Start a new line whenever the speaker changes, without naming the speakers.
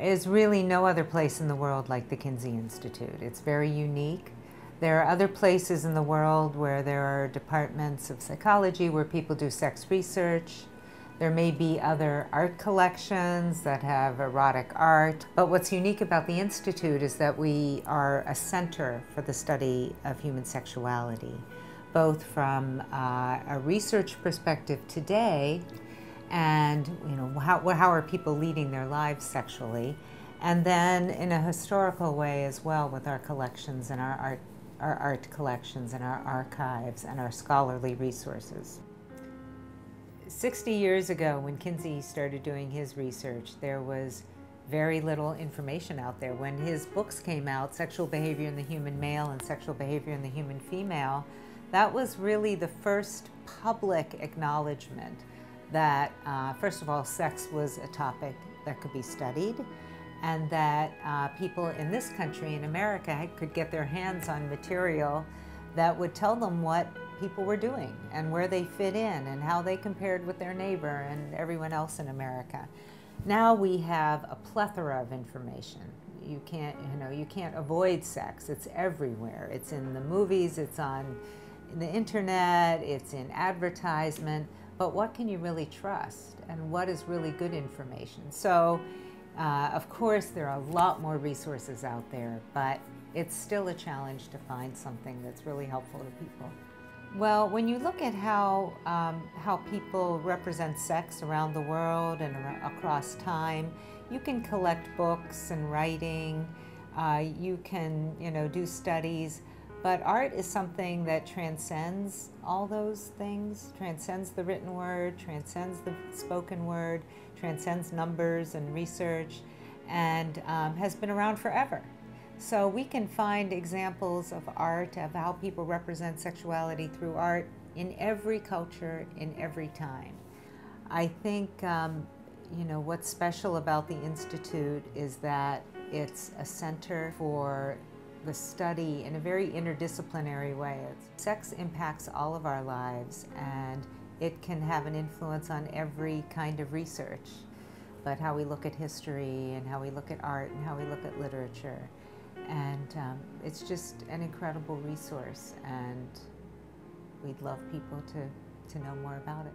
is really no other place in the world like the Kinsey Institute. It's very unique. There are other places in the world where there are departments of psychology where people do sex research. There may be other art collections that have erotic art. But what's unique about the Institute is that we are a center for the study of human sexuality, both from a research perspective today, and how are people leading their lives sexually, and then in a historical way as well with our collections and our art collections and our archives and our scholarly resources. 60 years ago, when Kinsey started doing his research, there was very little information out there. When his books came out, Sexual Behavior in the Human Male and Sexual Behavior in the Human Female, that was really the first public acknowledgement that, first of all, sex was a topic that could be studied, and that people in this country, in America, could get their hands on material that would tell them what people were doing and where they fit in and how they compared with their neighbor and everyone else in America. Now we have a plethora of information. You can't avoid sex. It's everywhere. It's in the movies, it's on the internet, it's in advertisement. But what can you really trust, and what is really good information? So, of course, there are a lot more resources out there, but it's still a challenge to find something that's really helpful to people. Well, when you look at how people represent sex around the world and across time, you can collect books and writing, you can do studies, but art is something that transcends all those things, transcends the written word, transcends the spoken word, transcends numbers and research, and has been around forever. So we can find examples of art, of how people represent sexuality through art in every culture, in every time. I think what's special about the Institute is that it's a center for the study in a very interdisciplinary way. Sex impacts all of our lives, and it can have an influence on every kind of research, but how we look at history and how we look at art and how we look at literature. And it's just an incredible resource, and we'd love people to know more about it.